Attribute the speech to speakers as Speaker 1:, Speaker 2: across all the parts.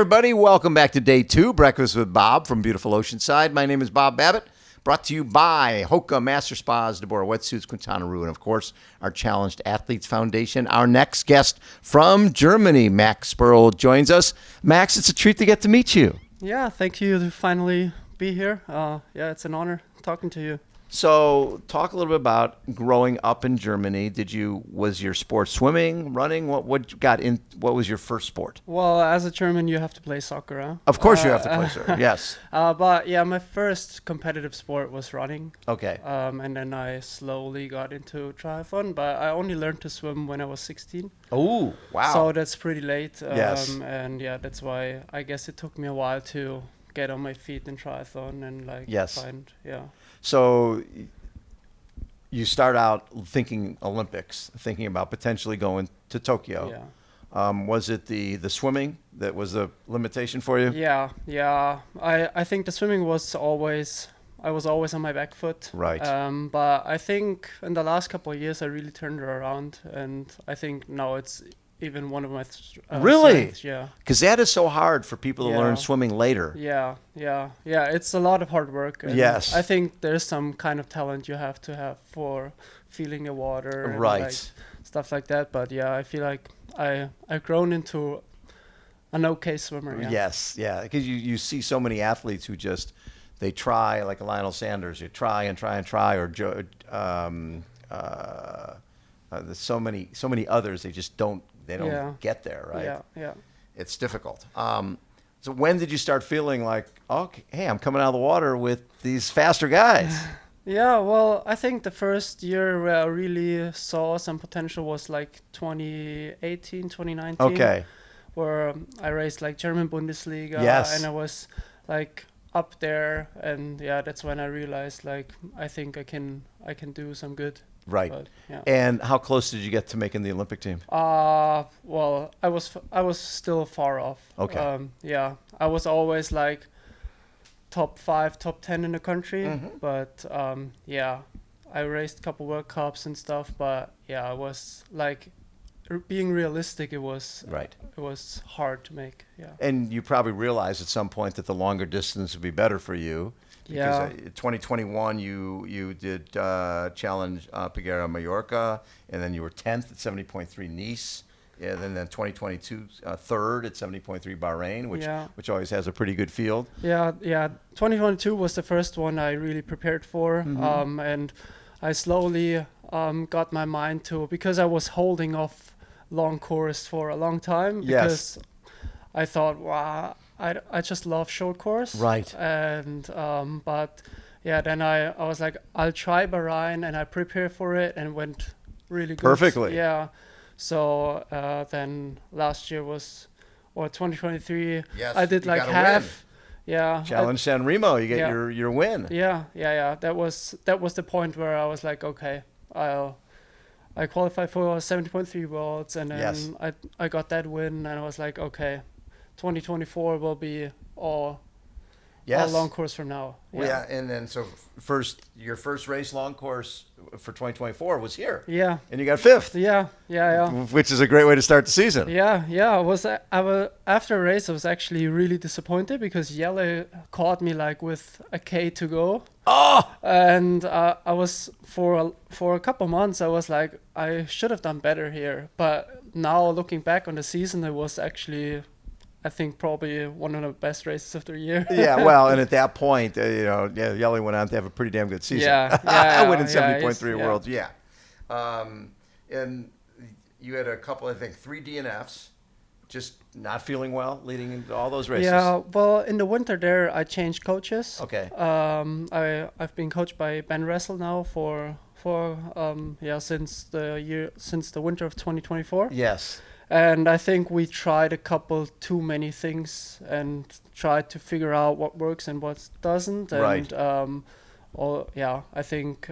Speaker 1: everybody. Welcome back to day 2, Breakfast with Bob from beautiful Oceanside. My name is Bob Babbitt, brought to you by HOKA, Master Spas, deboer, wetsuits, Quintana Roo, and of course, our Challenged Athletes Foundation. Our next guest from Germany, Max Sperl, joins us. Max, it's a treat to get to meet you.
Speaker 2: Yeah, thank you to finally be here. It's an honor talking to you.
Speaker 1: So, talk a little bit about growing up in Germany. Was your sport swimming, running? What was your first sport?
Speaker 2: Well, as a German, you have to play soccer. Huh?
Speaker 1: Of course, you have to play soccer. Yes.
Speaker 2: But yeah, my first competitive sport was running.
Speaker 1: Okay.
Speaker 2: And then I slowly got into triathlon, but I only learned to swim when I was 16.
Speaker 1: Oh, wow.
Speaker 2: So that's pretty late.
Speaker 1: Yes.
Speaker 2: And yeah, that's why I guess it took me a while to get on my feet in triathlon and find.
Speaker 1: So you start out thinking Olympics, thinking about potentially going to Tokyo.
Speaker 2: Yeah.
Speaker 1: Was it the swimming that was the limitation for you?
Speaker 2: Yeah. I think the swimming was always on my back foot.
Speaker 1: Right.
Speaker 2: But I think in the last couple of years I really turned it around, and I think now it's even one of my
Speaker 1: really?
Speaker 2: strengths. Yeah.
Speaker 1: Because that is so hard for people to learn swimming later.
Speaker 2: Yeah. It's a lot of hard work. And
Speaker 1: yes.
Speaker 2: I think there's some kind of talent you have to have for feeling the water. And
Speaker 1: right.
Speaker 2: Stuff like that. But yeah, I feel like I've grown into an okay swimmer. Yeah.
Speaker 1: Yes. Yeah. Because you see so many athletes who just they try, like Lionel Sanders. You try and try, or there's so many others. They just don't. They don't get there, right?
Speaker 2: Yeah.
Speaker 1: It's difficult. So when did you start feeling like, okay, hey, I'm coming out of the water with these faster guys?
Speaker 2: Yeah, well, I think the first year where I really saw some potential was like 2018, 2019.
Speaker 1: Okay.
Speaker 2: Where I raced like German Bundesliga.
Speaker 1: Yes.
Speaker 2: And I was like up there, and yeah, that's when I realized like I think I can do some good.
Speaker 1: Right.
Speaker 2: But, yeah.
Speaker 1: And how close did you get to making the Olympic team?
Speaker 2: Well, I was still far off.
Speaker 1: Okay.
Speaker 2: Yeah, I was always like top 5, top 10 in the country.
Speaker 1: Mm-hmm.
Speaker 2: But I raced a couple World Cups and stuff. But yeah, I was like being realistic. It was
Speaker 1: right.
Speaker 2: It was hard to make. Yeah.
Speaker 1: And you probably realized at some point that the longer distance would be better for you. Because 2021 you did Challenge Peguera Mallorca, and then you were 10th at 70.3 Nice, and then 2022 third at 70.3 Bahrain, which always has a pretty good field.
Speaker 2: Yeah. 2022 was the first one I really prepared for,
Speaker 1: mm-hmm.
Speaker 2: And I slowly got my mind to, because I was holding off long course for a long time, because I thought, wow, I just love short course.
Speaker 1: Right.
Speaker 2: And but yeah, then I was like, I'll try Bahrain, and I prepared for it, and it went really good.
Speaker 1: Perfectly.
Speaker 2: Yeah. So then last year was, or 2023.
Speaker 1: Yes,
Speaker 2: I did like half. Win. Yeah.
Speaker 1: Challenge San Remo, you get your win.
Speaker 2: Yeah. That was the point where I was like, okay, I qualified for 70.3 Worlds, and then I got that win, and I was like, okay, 2024 will be all long course from now.
Speaker 1: Yeah, and then so your first race long course for 2024 was here.
Speaker 2: Yeah.
Speaker 1: And you got 5th.
Speaker 2: Yeah.
Speaker 1: Which is a great way to start the season.
Speaker 2: Yeah. I was after a race I was actually really disappointed, because Jelle caught me like with a K to go.
Speaker 1: Oh!
Speaker 2: And I was for a couple months I was like, I should have done better here. But now looking back on the season, it was actually, I think, probably one of the best races of the year.
Speaker 1: Yeah, well, and at that point, Jelle went on to have a pretty damn good season.
Speaker 2: Yeah.
Speaker 1: Winning 70.3 Worlds, yeah. And you had a couple, I think, 3 DNFs, just not feeling well leading into all those races.
Speaker 2: Yeah, well, in the winter there, I changed coaches.
Speaker 1: Okay.
Speaker 2: I've been coached by Ben Russell now since the winter of 2024.
Speaker 1: Yes.
Speaker 2: And I think we tried a couple too many things and tried to figure out what works and what doesn't. And,
Speaker 1: right.
Speaker 2: I think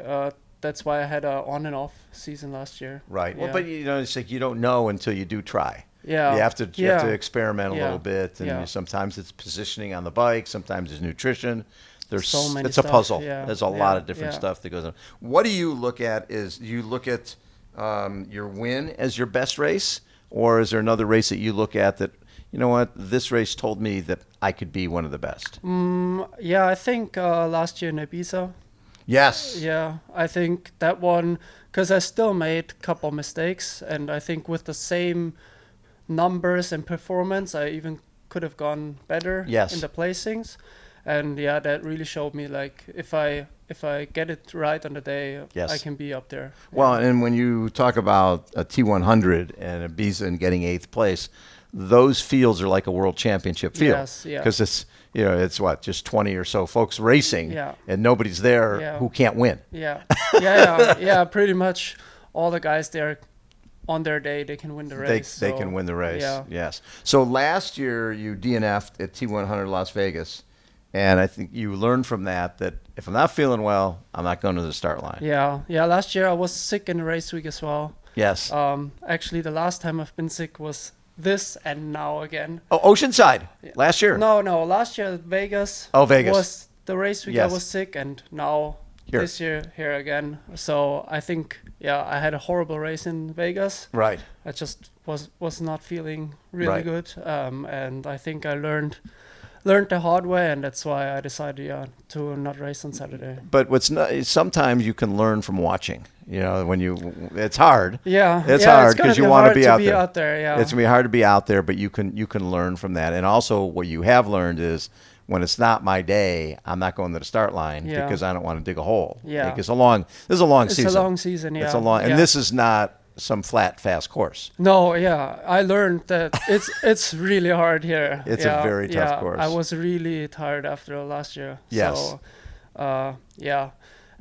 Speaker 2: that's why I had an on and off season last year.
Speaker 1: Right.
Speaker 2: Yeah.
Speaker 1: Well, but it's like you don't know until you do try.
Speaker 2: Yeah.
Speaker 1: You have to experiment a little bit, and sometimes it's positioning on the bike, sometimes it's nutrition. There's
Speaker 2: so many
Speaker 1: it's a puzzle.
Speaker 2: Yeah.
Speaker 1: There's a lot of different stuff that goes on. What do you look at? You look at your win as your best race, or is there another race that you look at that you know what, this race told me that I could be one of the best?
Speaker 2: Yeah, I think last year in Ibiza.
Speaker 1: Yes.
Speaker 2: Yeah, I think that one, because I still made a couple mistakes, and I think with the same numbers and performance, I even could have gone better
Speaker 1: Yes.
Speaker 2: in the placings. And yeah, that really showed me like if I get it right on the day,
Speaker 1: Yes.
Speaker 2: I can be up there.
Speaker 1: Well, and when you talk about a T100 and Ibiza and getting 8th place, those fields are like a world championship field.
Speaker 2: Yes, yeah.
Speaker 1: Because it's what, just 20 or so folks racing,
Speaker 2: Yeah.
Speaker 1: and nobody's there
Speaker 2: Yeah.
Speaker 1: who can't win.
Speaker 2: Yeah, yeah. Pretty much all the guys there on their day they can win the race.
Speaker 1: They can win the race.
Speaker 2: Yeah.
Speaker 1: Yes. So last year you DNF'd at T100 Las Vegas, and I think you learned from that if I'm not feeling well, I'm not going to the start line.
Speaker 2: Yeah. Last year I was sick in the race week as well.
Speaker 1: Yes.
Speaker 2: Actually, the last time I've been sick was this and now again.
Speaker 1: Oh, Oceanside last year.
Speaker 2: No, last year Vegas.
Speaker 1: Oh, Vegas
Speaker 2: was the race week.
Speaker 1: Yes.
Speaker 2: I was sick, and now
Speaker 1: Here.
Speaker 2: this year here again. So I think I had a horrible race in Vegas.
Speaker 1: Right.
Speaker 2: I just was not feeling really
Speaker 1: Right.
Speaker 2: good, and I think I learned the hard way, and that's why I decided to not race on Saturday.
Speaker 1: But sometimes you can learn from watching. It's hard.
Speaker 2: Yeah,
Speaker 1: it's
Speaker 2: yeah,
Speaker 1: hard because you want to be out there.
Speaker 2: Yeah,
Speaker 1: It's gonna be hard to be out there, but you can learn from that. And also, what you have learned is when it's not my day, I'm not going to the start line because I don't want to dig a hole.
Speaker 2: Yeah,
Speaker 1: This is a long season.
Speaker 2: It's a long season. Yeah,
Speaker 1: It's a long, and this is not some flat, fast course.
Speaker 2: No, yeah, I learned that it's really hard here.
Speaker 1: It's a very tough course.
Speaker 2: I was really tired after last year.
Speaker 1: Yes.
Speaker 2: So, yeah.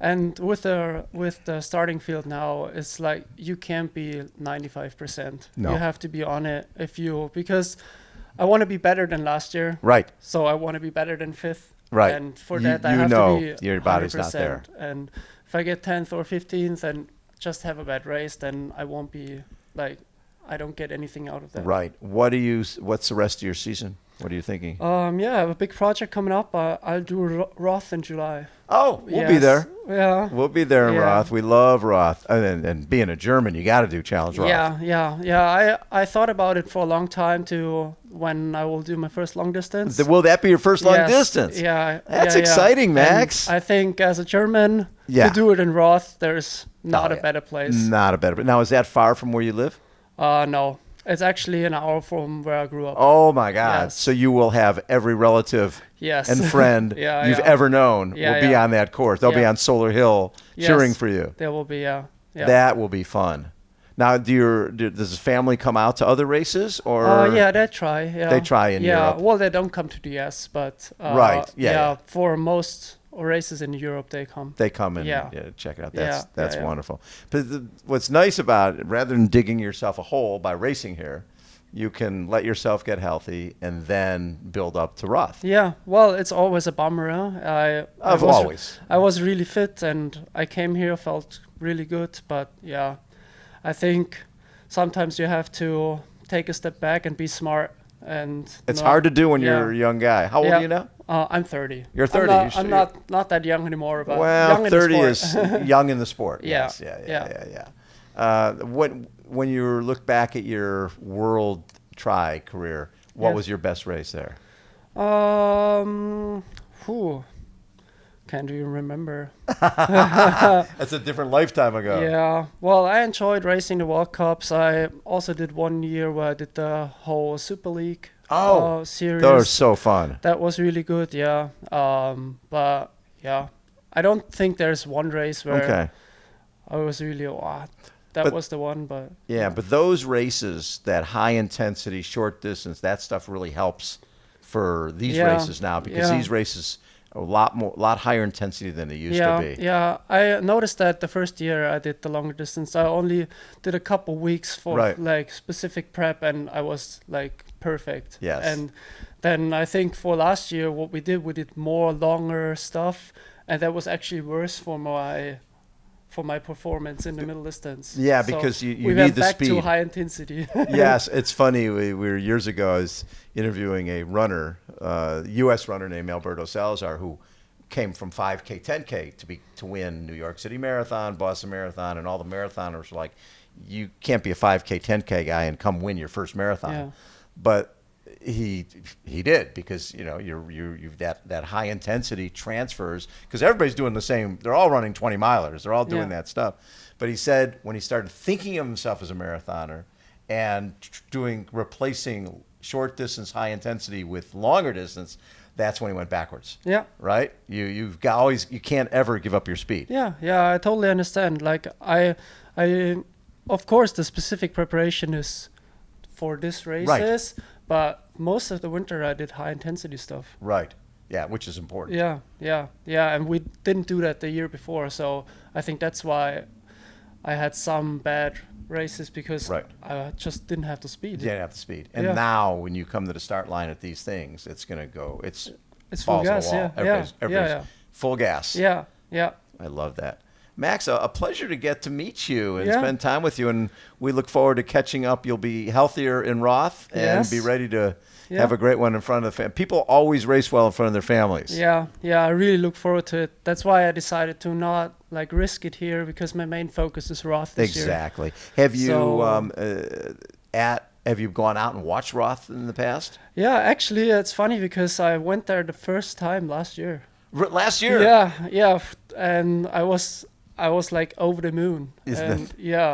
Speaker 2: And with the starting field now, it's like you can't be 95%.
Speaker 1: No.
Speaker 2: You have to be on it because I want to be better than last year.
Speaker 1: Right.
Speaker 2: So I want to be better than 5th.
Speaker 1: Right.
Speaker 2: And for that, I have to be
Speaker 1: your body's
Speaker 2: 100%.
Speaker 1: not there.
Speaker 2: And if I get 10th or 15th and just have a bad race, then I won't be I don't get anything out of that.
Speaker 1: Right. What's the rest of your season? What are you thinking?
Speaker 2: I have a big project coming up. I'll do Roth in July.
Speaker 1: Oh, we'll be there.
Speaker 2: Yeah.
Speaker 1: We'll be there in Roth. We love Roth. And being a German, you got to do Challenge Roth.
Speaker 2: Yeah. I thought about it for a long time when I will do my first long distance.
Speaker 1: Will that be your first long distance?
Speaker 2: Yeah.
Speaker 1: That's exciting, Max.
Speaker 2: And I think as a German, to do it in Roth, there's not a better place.
Speaker 1: Not a better. Now, is that far from where you live?
Speaker 2: No. It's actually an hour from where I grew up.
Speaker 1: Oh, my God.
Speaker 2: Yes.
Speaker 1: So you will have every relative and friend you've ever known will be on that course. They'll be on Solar Hill cheering for you.
Speaker 2: There will be,
Speaker 1: That will be fun. Now, does the family come out to other races? Or
Speaker 2: they try. Yeah.
Speaker 1: They try in Europe.
Speaker 2: Well, they don't come to the US, but for most races in Europe, they come.
Speaker 1: They come and check it out. That's wonderful. But what's nice about it, rather than digging yourself a hole by racing here, you can let yourself get healthy and then build up to Roth.
Speaker 2: Yeah, well, it's always a bummer. I was really fit and I came here, felt really good. But I think sometimes you have to take a step back and be smart. And
Speaker 1: it's hard to do when you're a young guy. How old are you now?
Speaker 2: I'm 30.
Speaker 1: You're 30.
Speaker 2: I'm not that young anymore. But
Speaker 1: well,
Speaker 2: young
Speaker 1: 30 is young in the sport.
Speaker 2: Yeah.
Speaker 1: Yes. Yeah. When you look back at your world tri career, what was your best race there?
Speaker 2: Can't even remember.
Speaker 1: That's a different lifetime ago.
Speaker 2: Yeah. Well, I enjoyed racing the World Cups. I also did 1 year where I did the whole Super League series.
Speaker 1: Those are so fun.
Speaker 2: That was really good, yeah. But I don't think there's one race where I was really that was the one. But
Speaker 1: but those races, that high intensity, short distance, that stuff really helps for these races now because these races a lot higher intensity than they used to be.
Speaker 2: Yeah, I noticed that the first year I did the longer distance, I only did a couple weeks for specific prep, and I was perfect.
Speaker 1: Yes.
Speaker 2: And then I think for last year, what we did more longer stuff, and that was actually worse for my performance in the middle distance.
Speaker 1: Yeah, because you
Speaker 2: we
Speaker 1: need
Speaker 2: went
Speaker 1: the
Speaker 2: back
Speaker 1: speed.
Speaker 2: to high intensity.
Speaker 1: Yes, it's funny. We were years ago. I was interviewing a runner, U.S. runner named Alberto Salazar, who came from 5K, 10K to win New York City Marathon, Boston Marathon, and all the marathoners were like, you can't be a 5K, 10K guy and come win your first marathon.
Speaker 2: Yeah.
Speaker 1: But He did, because you've that high intensity transfers, because everybody's doing the same. They're all running 20 milers. They're all doing that stuff. But he said when he started thinking of himself as a marathoner and replacing short distance high intensity with longer distance, that's when he went backwards.
Speaker 2: Yeah.
Speaker 1: Right? You can't ever give up your speed.
Speaker 2: Yeah, I totally understand. Like I of course the specific preparation is for this races, but most of the winter I did high intensity stuff.
Speaker 1: Right. Yeah, which is important.
Speaker 2: Yeah, and we didn't do that the year before, so I think that's why I had some bad races, because I just didn't have the speed.
Speaker 1: You didn't have the speed. And now when you come to the start line at these things, it's going to go, it's
Speaker 2: full gas,
Speaker 1: everybody's full gas.
Speaker 2: Yeah.
Speaker 1: I love that. Max, a pleasure to get to meet you and spend time with you, and we look forward to catching up. You'll be healthier in Roth and be ready to have a great one in front of the family. People always race well in front of their families.
Speaker 2: Yeah, I really look forward to it. That's why I decided to not risk it here, because my main focus is Roth this year.
Speaker 1: Exactly. Have you have you gone out and watched Roth in the past?
Speaker 2: Yeah, actually, it's funny because I went there the first time last year.
Speaker 1: Last year?
Speaker 2: Yeah, and I was like over the moon. Yeah,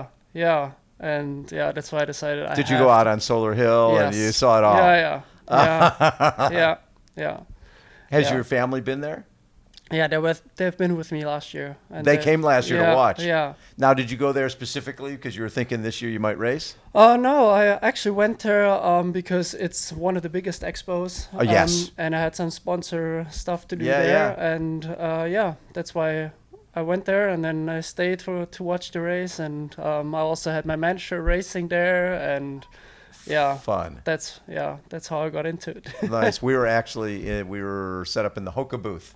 Speaker 2: and that's why I decided.
Speaker 1: Did you go out on Solar Hill and you saw it all?
Speaker 2: Yeah.
Speaker 1: Has your family been there?
Speaker 2: Yeah, they've been with me last year. And
Speaker 1: they came last year to watch.
Speaker 2: Yeah.
Speaker 1: Now, did you go there specifically because you were thinking this year you might race?
Speaker 2: No, I actually went there because it's one of the biggest expos.
Speaker 1: Yes.
Speaker 2: And I had some sponsor stuff to do there, and that's why I went there, and then I stayed to watch the race, and I also had my manager racing there, and
Speaker 1: fun.
Speaker 2: That's how I got into it.
Speaker 1: Nice. We were set up in the HOKA booth.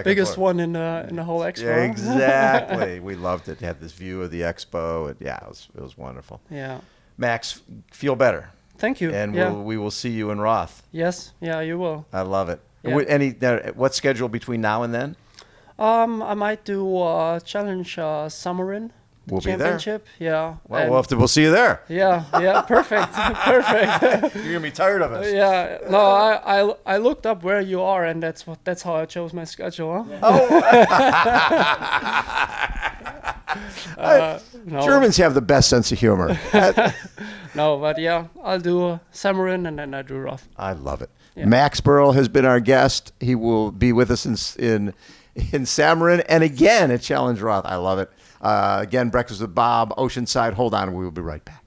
Speaker 2: Biggest one in the whole expo.
Speaker 1: Yeah, exactly. We loved it. Had this view of the expo, and it was wonderful.
Speaker 2: Yeah.
Speaker 1: Max, feel better.
Speaker 2: Thank you.
Speaker 1: And we will see you in Roth.
Speaker 2: Yes. Yeah, you will.
Speaker 1: I love it. Yeah. What schedule between now and then?
Speaker 2: I might do challenge Summerin.
Speaker 1: We'll be there.
Speaker 2: Yeah.
Speaker 1: Well, we'll see you there.
Speaker 2: Yeah. Perfect. Perfect.
Speaker 1: You're gonna be tired of us.
Speaker 2: Yeah. No, I looked up where you are, and that's how I chose my schedule. Huh?
Speaker 1: Oh. No. Germans have the best sense of humor.
Speaker 2: No, but I'll do Summerin, and then I do Roth.
Speaker 1: I love it. Yeah. Max Sperl has been our guest. He will be with us in Samarin and again at Challenge Roth. I love it. Again, Breakfast with Bob, Oceanside. Hold on, we will be right back.